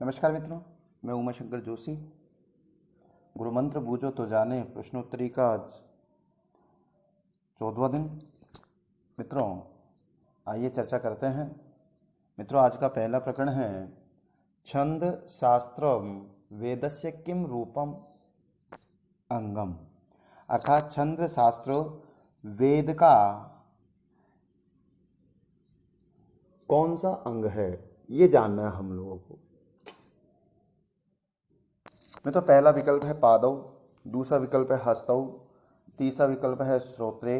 नमस्कार मित्रों, मैं उमाशंकर जोशी। गुरु मंत्र बूझो तो जाने प्रश्नोत्तरी का 14वां दिन। मित्रों, आइए चर्चा करते हैं। मित्रों, आज का पहला प्रकरण है छंद शास्त्रम वेदस्य किम रूपम अंगम, अर्थात छंद शास्त्र वेद का कौन सा अंग है, ये जानना है हम लोगों को। मित्रों, पहला विकल्प है पादौ, दूसरा विकल्प है हस्तौ, तीसरा विकल्प है श्रोत्रे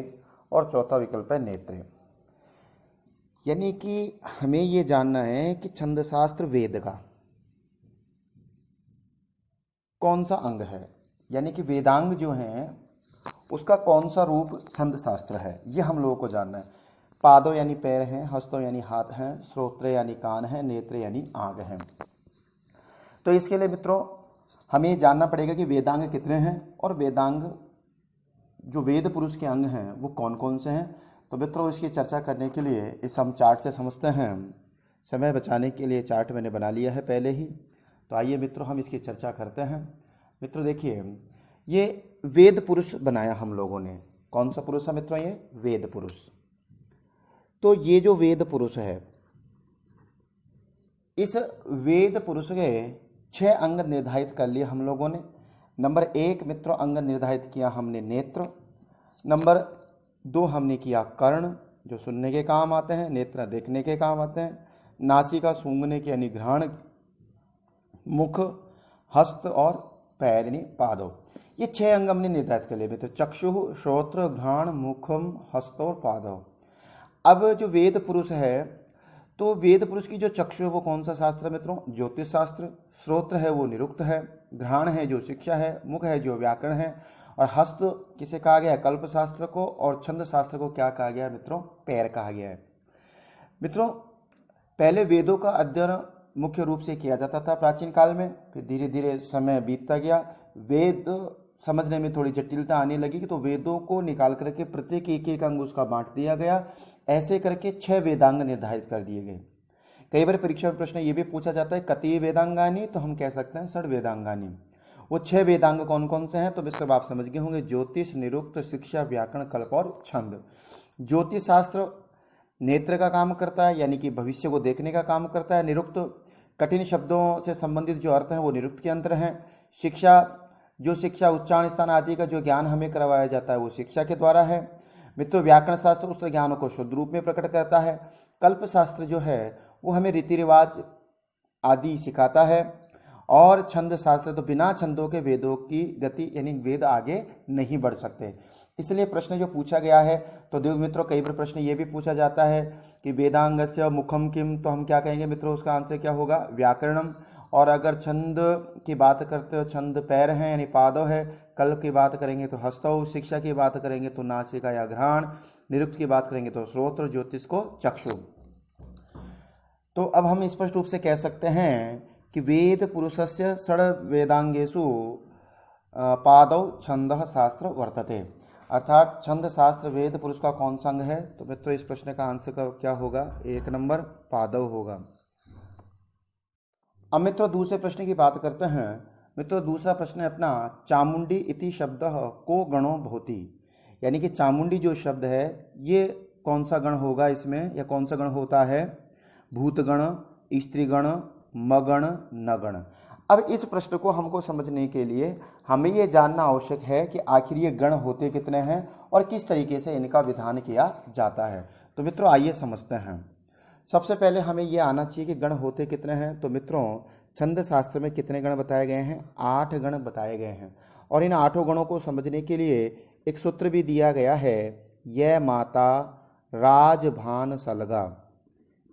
और चौथा विकल्प है नेत्रे। यानी कि हमें ये जानना है कि छंदशास्त्र वेद का कौन सा अंग है, यानी कि वेदांग जो है उसका कौन सा रूप छंदशास्त्र है, ये हम लोगों को जानना है। पादौ यानी पैर हैं, हस्तौ यानी हाथ हैं, श्रोत्रे यानी कान है, नेत्रे यानी आंख हैं। तो इसके लिए मित्रों हमें ये जानना पड़ेगा कि वेदांग कितने हैं और वेदांग जो वेद पुरुष के अंग हैं वो कौन कौन से हैं। तो मित्रों इसकी चर्चा करने के लिए इस हम चार्ट से समझते हैं। समय बचाने के लिए चार्ट मैंने बना लिया है पहले ही। तो आइए मित्रों हम इसकी चर्चा करते हैं। मित्रों देखिए, ये वेद पुरुष बनाया हम लोगों ने। कौन सा पुरुष है मित्रों? ये वेद पुरुष। तो ये जो वेद पुरुष है, इस वेद पुरुष के 6 अंग निर्धारित कर लिए हम लोगों ने। नंबर 1 मित्रों अंग निर्धारित किया हमने नेत्र। नंबर 2 हमने किया कर्ण, जो सुनने के काम आते हैं, नेत्र देखने के काम आते हैं, नासिका सूंघने के यानी घ्राण, मुख, हस्त और पैर यानी पादों। ये 6 अंग हमने निर्धारित कर लिए मित्रों, चक्षु, श्रोत्र, घ्राण, मुखम, हस्त और पादों। अब जो वेद पुरुष है, तो वेद पुरुष की जो चक्षु है वो कौन सा शास्त्र है मित्रों? ज्योतिष शास्त्र। श्रोत्र है वो निरुक्त है, घ्राण है जो शिक्षा है, मुख है जो व्याकरण है, और हस्त किसे कहा गया है? कल्प शास्त्र को। और छंद शास्त्र को क्या कहा गया है मित्रों? पैर कहा गया है। मित्रों पहले वेदों का अध्ययन मुख्य रूप से किया जाता था प्राचीन काल में, फिर धीरे धीरे समय बीतता गया, वेद समझने में थोड़ी जटिलता आने लगी, तो वेदों को निकाल करके प्रत्येक एक एक अंग उसका बांट दिया गया। ऐसे करके 6 वेदांग निर्धारित कर दिए गए। कई बार परीक्षा में प्रश्न ये भी पूछा जाता है कति वेदांगानी, तो हम कह सकते हैं षड वेदांगानी। वो 6 वेदांग कौन कौन से हैं? तो इसके आप समझ गए होंगे, ज्योतिष, निरुक्त, शिक्षा, व्याकरण, कल्प और छंद। ज्योतिष शास्त्र नेत्र का काम करता है, यानी कि भविष्य को देखने का काम करता है। निरुक्त कठिन शब्दों से संबंधित जो अर्थ हैं वो निरुक्त के अंतर हैं। शिक्षा, जो शिक्षा उच्चारण स्थान आदि का जो ज्ञान हमें करवाया जाता है वो शिक्षा के द्वारा है। मित्रों व्याकरण शास्त्र उस ज्ञान को शुद्ध रूप में प्रकट करता है। कल्प शास्त्र जो है वो हमें रीति रिवाज आदि सिखाता है। और छंद शास्त्र, तो बिना छंदों के वेदों की गति यानी वेद आगे नहीं बढ़ सकते। इसलिए प्रश्न जो पूछा गया है, तो देव मित्रों कई बार प्रश्न ये भी पूछा जाता है कि वेदांगस्य मुखम किम, तो हम क्या कहेंगे मित्रों? उसका आंसर क्या होगा? व्याकरणम। और अगर छंद की बात करते हो, छंद पैर हैं यानी पादव है। कल्प की बात करेंगे तो हस्तौ, शिक्षा की बात करेंगे तो नासिका या घ्राण, निरुक्त की बात करेंगे तो श्रोत्र, ज्योतिष को चक्षु। तो अब हम स्पष्ट रूप से कह सकते हैं कि वेद पुरुषस्य षड वेदांगेषु पादौ छंद शास्त्र वर्तते, अर्थात छंद शास्त्र वेद पुरुष का कौन सा अंग है? तो मित्रों इस प्रश्न का आंसर का क्या होगा? 1 नंबर पादौ होगा। अब मित्रों दूसरे प्रश्न की बात करते हैं। मित्रों दूसरा प्रश्न है अपना, चामुंडी इति शब्द को गणो भवति, यानी कि चामुंडी जो शब्द है ये कौन सा गण होगा इसमें, या कौन सा गण होता है? भूतगण, स्त्रीगण, मगण, नगण। अब इस प्रश्न को हमको समझने के लिए हमें ये जानना आवश्यक है कि आखिर ये गण होते कितने हैं और किस तरीके से इनका विधान किया जाता है। तो मित्रों आइए समझते हैं। सबसे पहले हमें यह आना चाहिए कि गण होते कितने हैं। तो मित्रों छंद शास्त्र में कितने गण बताए गए हैं? 8 गण बताए गए हैं। और इन 8 गणों को समझने के लिए एक सूत्र भी दिया गया है, यह माता राजभान सलगा,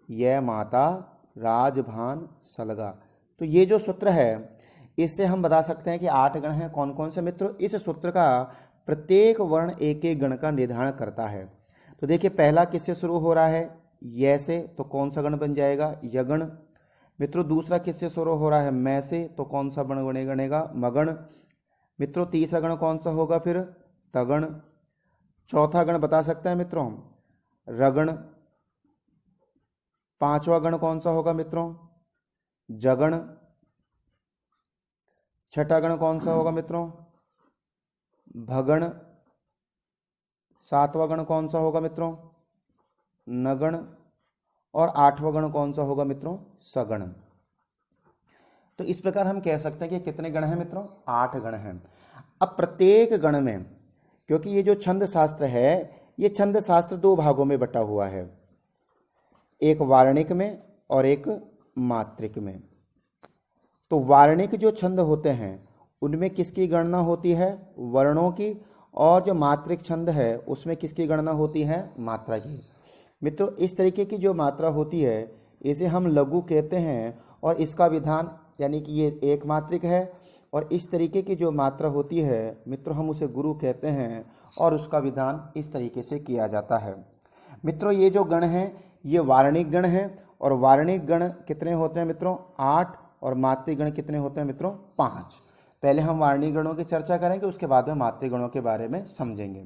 यह माता राजभान सलगा। तो ये जो सूत्र है इससे हम बता सकते हैं कि 8 गण हैं। कौन कौन से मित्रों? इस सूत्र का प्रत्येक वर्ण एक एक गण का निर्धारण करता है। तो देखिए पहला किससे शुरू हो रहा है? य से, तो कौन सा गण बन जाएगा? यगण। मित्रों दूसरा किससे शुरू हो रहा है? मैं से, तो कौन सा गण बनेगा? मगण। मित्रों तीसरा गण कौन सा होगा फिर? तगण। चौथा गण बता सकते हैं मित्रों? रगण। पांचवा गण कौन सा होगा मित्रों? जगण। छठा गण कौन सा होगा मित्रों? भगण। सातवां गण कौन सा होगा मित्रों? नगण। और आठवां गण कौन सा होगा मित्रों? सगण। तो इस प्रकार हम कह सकते हैं कि कितने गण हैं मित्रों? 8 गण हैं। अब प्रत्येक गण में, क्योंकि ये जो छंद शास्त्र है, ये छंद शास्त्र 2 भागों में बटा हुआ है, एक वार्णिक में और एक मात्रिक में। तो वार्णिक जो छंद होते हैं उनमें किसकी गणना होती है? वर्णों की। और जो मात्रिक छंद है उसमें किसकी गणना होती है? मात्रा की। मित्रों, इस तरीके की जो मात्रा होती है इसे हम लघु कहते हैं, और इसका विधान यानी कि ये एक मात्रिक है, और इस तरीके की जो मात्रा होती है मित्रों हम उसे गुरु कहते हैं, और उसका विधान इस तरीके से किया जाता है। मित्रों, ये जो गण हैं ये वार्णिक गण हैं, और वार्णिक गण कितने होते हैं मित्रों? 8। और मात्रिक गण कितने होते हैं मित्रों? 5। पहले हम वार्णिक गणों की चर्चा करेंगे, उसके बाद में मात्रिक गणों के बारे में समझेंगे।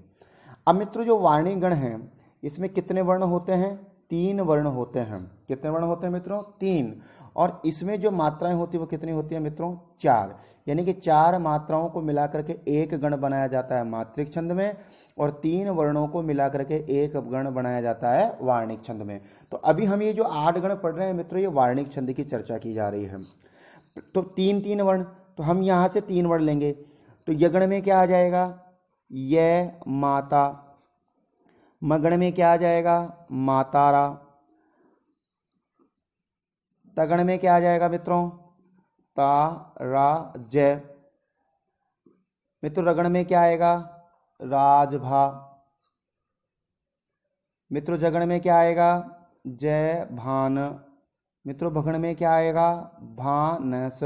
अब मित्रों, जो वार्णिक गण हैं इसमें कितने वर्ण होते हैं? 3 वर्ण होते हैं। कितने वर्ण होते हैं मित्रों? 3। और इसमें जो मात्राएं होती है वो कितनी होती है मित्रों? 4। यानी कि 4 मात्राओं को मिलाकर के एक गण बनाया जाता है मात्रिक छंद में, और 3 वर्णों को मिलाकर के एक गण बनाया जाता है वार्णिक छंद में। तो अभी हम ये जो 8 गण पढ़ रहे हैं मित्रों, ये वार्णिक छंद की चर्चा की जा रही है। तो 3 वर्ण, तो हम यहाँ से 3 वर्ण लेंगे। तो यगण में क्या आ जाएगा? य माता। मगण में क्या आ जाएगा? मातारा। तगण में क्या आ जाएगा मित्रों? ता रा जय। मित्रों, रगण में क्या आएगा? राजभा। मित्रों, जगण में क्या आएगा? जय भान। मित्रों, भगण में क्या आएगा? भानस।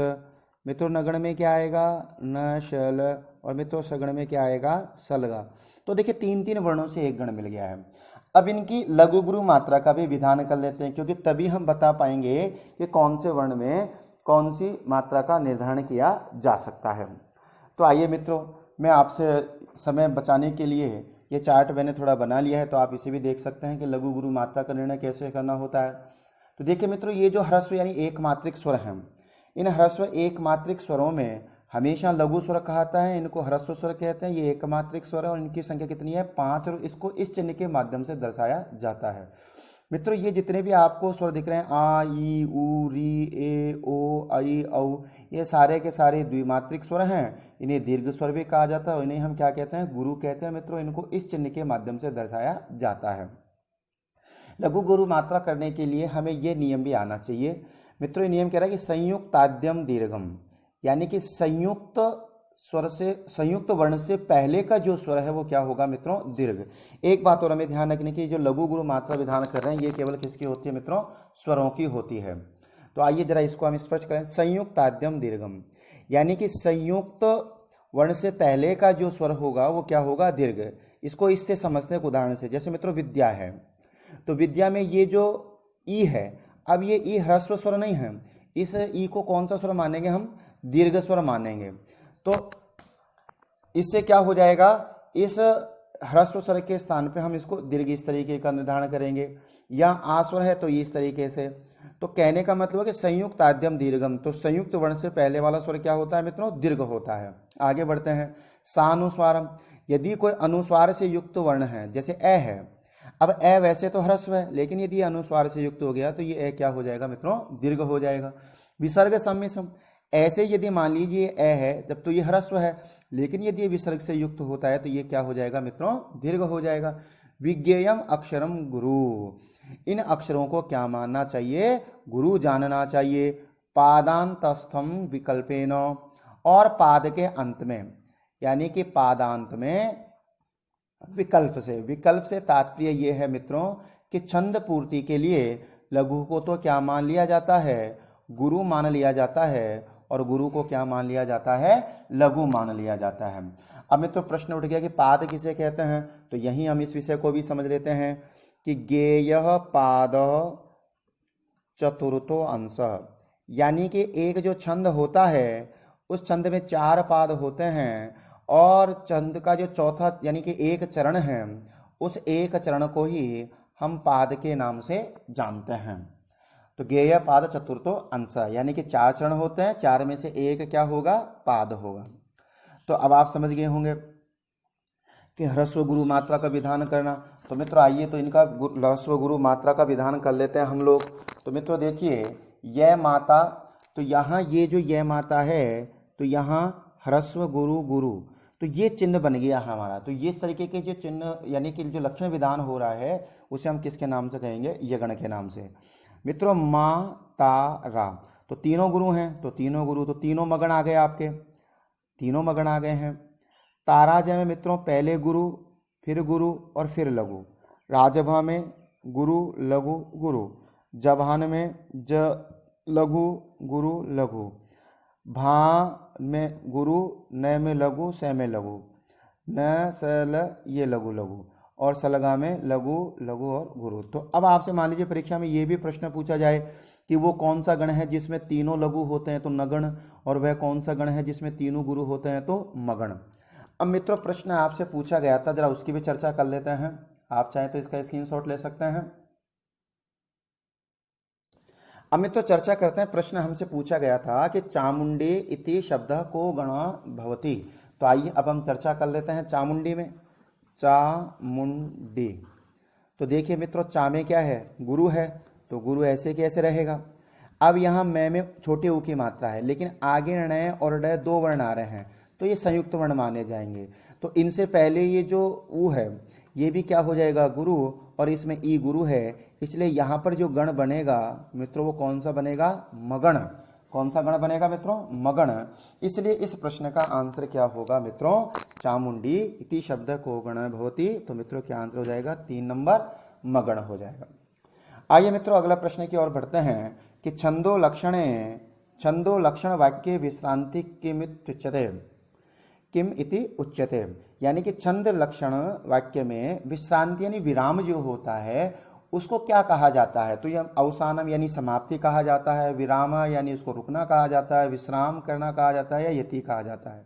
मित्रों, नगण में क्या आएगा? नशल। और मित्रों, सगण में क्या आएगा? सलगा। तो देखिए 3 वर्णों से एक गण मिल गया है। अब इनकी लघु गुरु मात्रा का भी विधान कर लेते हैं, क्योंकि तभी हम बता पाएंगे कि कौन से वर्ण में कौन सी मात्रा का निर्धारण किया जा सकता है। तो आइए मित्रों, मैं आपसे समय बचाने के लिए ये चार्ट मैंने थोड़ा बना लिया है, तो आप इसे भी देख सकते हैं कि लघु गुरु मात्रा का निर्णय कैसे करना होता है। तो देखिए मित्रों, ये जो ह्रस्व यानी एक मात्रिक स्वर हैं, इन ह्रस्व एक मात्रिक स्वरों में हमेशा लघु स्वर कहता है, इनको ह्रस्व स्वर कहते हैं। ये एक मात्रिक स्वर है और इनकी संख्या कितनी है? 5, और इसको इस चिन्ह के माध्यम से दर्शाया जाता है। मित्रों, ये जितने भी आपको स्वर दिख रहे हैं, आ ई उ री ए ओ आई औ, ये सारे के सारे द्विमात्रिक स्वर हैं। इन्हें दीर्घ स्वर भी कहा जाता है, और इन्हें हम क्या कहते हैं? गुरु कहते हैं। मित्रों, इनको इस चिन्ह के माध्यम से दर्शाया जाता है। लघु गुरु मात्रा करने के लिए हमें ये नियम भी आना चाहिए। मित्रों, ये नियम कह रहा है कि संयुक्ताद्यम दीर्घम, यानी कि संयुक्त स्वर से, संयुक्त वर्ण से पहले का जो स्वर है वो क्या होगा मित्रों? दीर्घ। एक बात और हमें ध्यान रखने की, जो लघु गुरु मात्रा विधान कर रहे हैं ये केवल किसकी होती है मित्रों? स्वरों की होती है। तो आइए जरा इसको हम स्पष्ट करें। संयुक्ताद्यम दीर्घम, यानी कि संयुक्त वर्ण से पहले का जो स्वर होगा वो क्या होगा? दीर्घ। इसको इससे समझने के उदाहरण से, जैसे मित्रों विद्या है, तो विद्या में ये जो ई है, अब ये ई ह्रस्व स्वर नहीं है, इस ई को कौन सा स्वर मानेंगे हम? दीर्घ स्वर मानेंगे। तो इससे क्या हो जाएगा? इस ह्रस्व स्वर के स्थान पे हम इसको दीर्घ इस तरीके का निर्धारण करेंगे। या आ स्वर है तो इस तरीके से। तो कहने का मतलब है कि संयुक्त आद्यम दीर्घम, तो संयुक्त वर्ण से पहले वाला स्वर क्या होता है मित्रों? दीर्घ होता है। आगे बढ़ते हैं। सानुस्वारम, यदि कोई अनुस्वार से युक्त वर्ण है, जैसे ए है, अब ए वैसे तो ह्रस्व है, लेकिन यदि अनुस्वार से युक्त हो गया तो ये ए क्या हो जाएगा मित्रों? दीर्घ हो जाएगा। विसर्ग सम्मिश्रम, ऐसे यदि मान लीजिए ए है जब तो ये ह्रस्व है, लेकिन यदि ये विसर्ग से युक्त होता है तो ये क्या हो जाएगा मित्रों? दीर्घ हो जाएगा। विज्ञेयम अक्षरम गुरु, इन अक्षरों को क्या मानना चाहिए? गुरु जानना चाहिए। पादांतस्थम विकल्पेन, और पाद के अंत में, यानी कि पादांत में विकल्प से। विकल्प से तात्पर्य ये है मित्रों कि छंद पूर्ति के लिए लघु को तो क्या मान लिया जाता है? गुरु मान लिया जाता है, और गुरु को क्या मान लिया जाता है? लघु मान लिया जाता है। अब मित्रों प्रश्न उठ गया कि पाद किसे कहते हैं, तो यहीं हम इस विषय को भी समझ लेते हैं कि गेयः पाद चतुर्थो अंश, यानी कि एक जो छंद होता है उस छंद में 4 पाद होते हैं, और छंद का जो चौथा यानी कि एक चरण है, उस एक चरण को ही हम पाद के नाम से जानते हैं। तो गेय पाद चतुर्थो अंश, यानी कि 4 चरण होते हैं, 4 में से एक क्या होगा, पाद होगा। तो अब आप समझ गए होंगे कि ह्रस्व गुरु मात्रा का विधान करना। तो मित्रों आइए तो इनका ह्रस्व गुरु मात्रा का विधान कर लेते हैं हम लोग। तो मित्रों देखिए, यह माता, तो यहाँ ये जो यह माता है, तो यहाँ ह्रस्व गुरु गुरु, तो ये चिन्ह बन गया हमारा। तो ये इस तरीके के जो चिन्ह यानी कि जो लक्षण विधान हो रहा है उसे हम किसके नाम से कहेंगे, यगण के नाम से। मित्रों माँ ता रा, तो तीनों गुरु हैं, तो तीनों गुरु, तो तीनों मगण आ गए आपके, तीनों मगण आ गए हैं। ताराजय में मित्रों पहले गुरु, फिर गुरु और फिर लघु। राजभा में गुरु लघु गुरु, जभान में ज लघु गुरु लघु, भा में गुरु, न में लघु, स में लघु, न सल ये लघु लघु, और सलगा में लघु लघु और गुरु। तो अब आपसे मान लीजिए परीक्षा में ये भी प्रश्न पूछा जाए कि वो कौन सा गण है जिसमें तीनों लघु होते हैं तो नगण, और वह कौन सा गण है जिसमें तीनों गुरु होते हैं तो मगण। अब मित्रों प्रश्न आपसे पूछा गया था, जरा उसकी भी चर्चा कर लेते हैं। आप चाहें तो इसका स्क्रीनशॉट ले सकते हैं। अब मित्रों चर्चा करते हैं। प्रश्न हमसे पूछा गया था कि चामुंडे इति शब्द को गण भवति। तो आइए अब हम चर्चा कर लेते हैं चामुंडी में। चामुंडी, तो देखिए मित्रों चा में क्या है, गुरु है, तो गुरु ऐसे कैसे रहेगा। अब यहाँ मैं में छोटे ऊ की मात्रा है, लेकिन आगे ण और ड 2 वर्ण आ रहे हैं, तो ये संयुक्त वर्ण माने जाएंगे। तो इनसे पहले ये जो ऊ है ये भी क्या हो जाएगा, गुरु, और इसमें ई गुरु है, इसलिए यहाँ पर जो गण बनेगा मित्रों वो कौन सा बनेगा, मगण। कौन सा गण बनेगा मित्रों, मगण। इसलिए इस प्रश्न का आंसर क्या होगा मित्रों, चामुंडी इति शब्द को गण भवति। तो मित्रों क्या आंसर हो जाएगा, 3 नंबर मगण हो जाएगा। आइए मित्रों अगला प्रश्न की ओर बढ़ते हैं कि छंदो लक्षण वाक्य विश्रांति किमित्युच्यते, किम इति उच्यते, यानी कि छंद लक्षण वाक्य में विश्रांति यानी विराम जो होता है उसको क्या कहा जाता है। तो यह अवसानम यानी समाप्ति कहा जाता है, विराम यानी उसको रुकना कहा जाता है, विश्राम करना कहा जाता है, या यति कहा जाता है।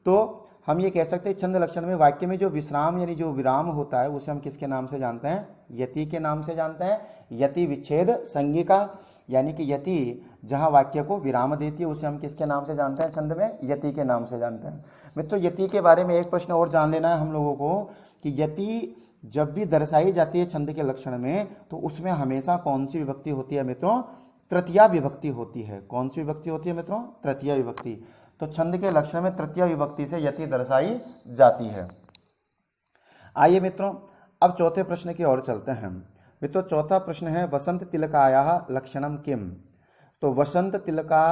तो हम ये कह सकते हैं छंद लक्षण में वाक्य में जो विश्राम यानी जो विराम होता है उसे हम किसके नाम से जानते हैं, यति के नाम से जानते हैं। यति विच्छेद संज्ञिका, यानी कि यति जहाँ वाक्य को विराम देती है उसे हम किसके नाम से जानते हैं, छंद में यति के नाम से जानते हैं। मित्रों यति के बारे में एक प्रश्न और जान लेना है हम लोगों को कि यति जब भी दर्शाई जाती है छंद के लक्षण में तो उसमें हमेशा कौन सी विभक्ति होती है मित्रों, तृतीया विभक्ति होती है। कौन सी विभक्ति होती है मित्रों, तृतीया विभक्ति। तो छंद के लक्षण में तृतीया विभक्ति से यति दर्शाई जाती है। आइए मित्रों अब चौथे प्रश्न की ओर चलते हैं। मित्रों चौथा प्रश्न है वसंत तिलकायाः लक्षणम किम। तो वसंत तिलका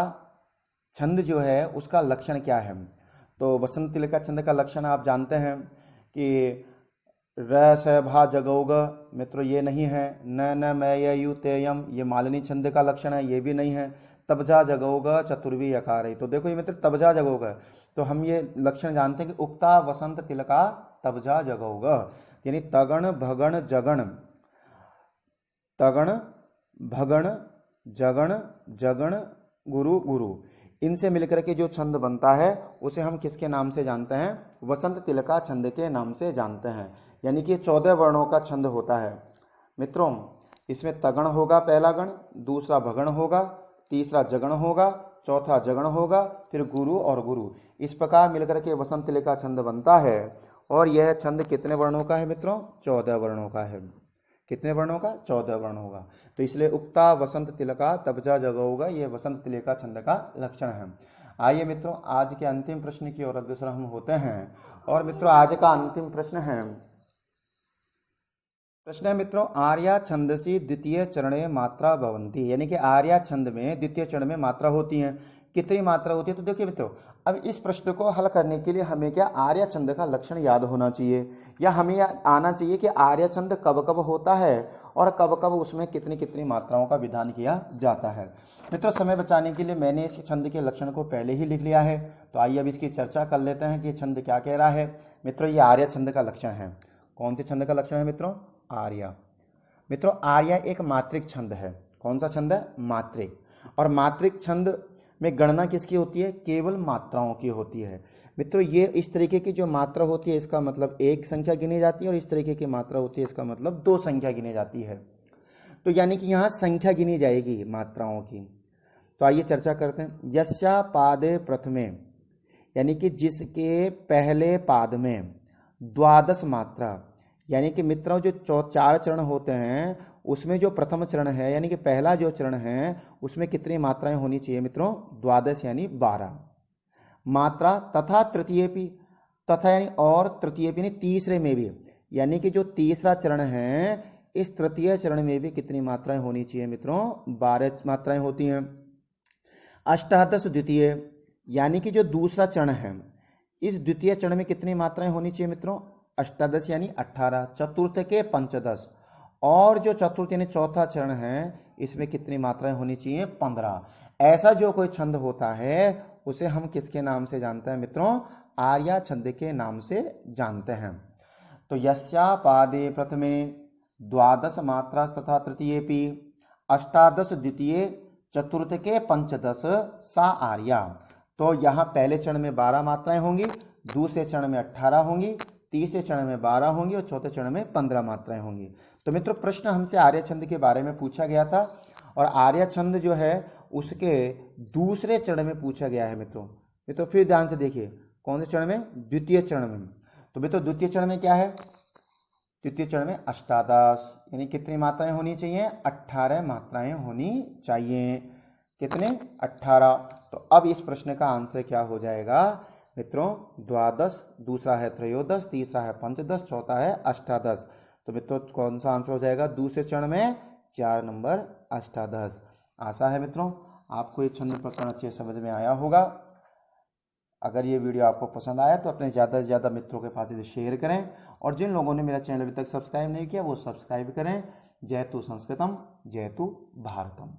छंद जो है उसका लक्षण क्या है। तो वसंत तिलका छंद का लक्षण आप जानते हैं कि र स भा जगौग, मित्रों ये नहीं है। न मैं यु तेयम, ये मालिनी छंद का लक्षण है, ये भी नहीं है। तबजा जगौग चतुर्वी यकार है। तो देखो ये मित्र तबजा जगौग, तो हम ये लक्षण जानते हैं कि उक्ता वसंत तिलका तबजा जगौग, यानी तगण भगण जगण, तगण भगण जगण जगण गुरु गुरु, इनसे मिलकर के जो छंद बनता है उसे हम किसके नाम से जानते हैं, वसंत तिलका छंद के नाम से जानते हैं। यानी कि 14 वर्णों का छंद होता है मित्रों। इसमें तगण होगा पहला गण, दूसरा भगण होगा, तीसरा जगण होगा, चौथा जगण होगा, फिर गुरु और गुरु। इस प्रकार मिलकर के वसंत तिलका छंद बनता है। और यह छंद कितने वर्णों का है मित्रों, 14 वर्णों का है। कितने वर्णों का, 14 वर्णों का। तो इसलिए उक्ता वसंत तिलका तबजा जगौगा, यह वसंत तिलका छंद का लक्षण है। आइए मित्रों आज के अंतिम प्रश्न की ओर अग्रसर हम होते हैं। और मित्रों आज का अंतिम प्रश्न है मित्रों आर्या छंदसी द्वितीय चरणे मात्रा भवंती, यानी कि आर्या छंद में द्वितीय चरण में मात्रा होती है। कितनी मात्रा होती है, तो देखिए मित्रों अब इस प्रश्न को हल करने के लिए हमें क्या आर्या छंद का लक्षण याद होना चाहिए, या हमें आना चाहिए कि आर्या छंद कब कब होता है और कब कब उसमें कितनी कितनी मात्राओं का विधान किया जाता है। मित्रों समय बचाने के लिए मैंने इस छंद के लक्षण को पहले ही लिख लिया है। तो आइए अब इसकी चर्चा कर लेते हैं कि छंद क्या कह रहा है। मित्रों ये आर्या छंद का लक्षण है। कौन से छंद का लक्षण है मित्रों, आर्या। मित्रों आर्या एक मात्रिक छंद है। कौन सा छंद है, मात्रिक। और मात्रिक छंद में गणना किसकी होती है, केवल मात्राओं की होती है। मित्रों ये इस तरीके की जो मात्रा होती है इसका मतलब एक संख्या गिनी जाती है, और इस तरीके की मात्रा होती है इसका मतलब 2 संख्या गिनी जाती है। तो यानी कि यहाँ संख्या गिनी जाएगी मात्राओं की। तो आइए चर्चा करते हैं। यस्या पादे प्रथमे, यानी कि जिसके पहले पाद में 12 मात्रा, यानी कि मित्रों जो 4 चरण होते हैं उसमें जो प्रथम चरण है यानी कि पहला जो चरण है उसमें कितनी मात्राएं होनी चाहिए मित्रों? 12 यानी 12 मात्रा। तथा तृतीय भी, तथा यानी और तृतीय भी, तीसरे में भी, यानी कि जो तीसरा चरण है इस तृतीय चरण में भी कितनी मात्राएं होनी चाहिए मित्रों? 12 मात्राएं होती हैं। अष्टादश द्वितीय, यानी कि जो दूसरा चरण है इस द्वितीय चरण में कितनी मात्राएं होनी चाहिए मित्रों? अष्टादश यानी 18। चतुर्थ के पंचदश, और जो चतुर्थ यानी चौथा चरण है इसमें कितनी मात्राएं होनी चाहिए? 15। ऐसा जो कोई छंद होता है उसे हम किसके नाम से जानते हैं मित्रों? आर्या छंद के नाम से जानते हैं। तो यस्या पादे प्रथमे 12 मात्रा तथा तृतीयेपि अष्टादश द्वितीय चतुर्थ के पंचदश सा आर्या। तो यहाँ पहले चरण में 12 मात्राएं होंगी, दूसरे चरण में 18 होंगी, तीसरे चरण में 12 होंगी और चौथे चरण में 15 मात्राएं होंगी। तो मित्रों प्रश्न हमसे आर्य छंद के बारे में पूछा गया था और आर्य छंद जो है उसके दूसरे चरण में पूछा गया है मित्रों फिर ध्यान से देखिए कौन से चरण में? द्वितीय चरण में। तो मित्रों द्वितीय चरण में क्या है? द्वितीय चरण में अष्टादश, यानी कितनी मात्राएं होनी चाहिए? 18 मात्राएं होनी चाहिए। कितने? 18। तो अब इस प्रश्न का आंसर क्या हो जाएगा मित्रों? 12, दूसरा है त्रयोदश, तीसरा है पंचदश, चौथा है अष्टादश। तो मित्रों कौन सा आंसर हो जाएगा? दूसरे चरण में 4 नंबर अष्टादश। आशा है मित्रों आपको ये छंद प्रकरण अच्छे समझ में आया होगा। अगर ये वीडियो आपको पसंद आया तो अपने ज़्यादा से ज़्यादा मित्रों के पास इसे शेयर करें और जिन लोगों ने मेरा चैनल अभी तक सब्सक्राइब नहीं किया वो सब्सक्राइब करें। जयतु संस्कृतम जयतु भारतम।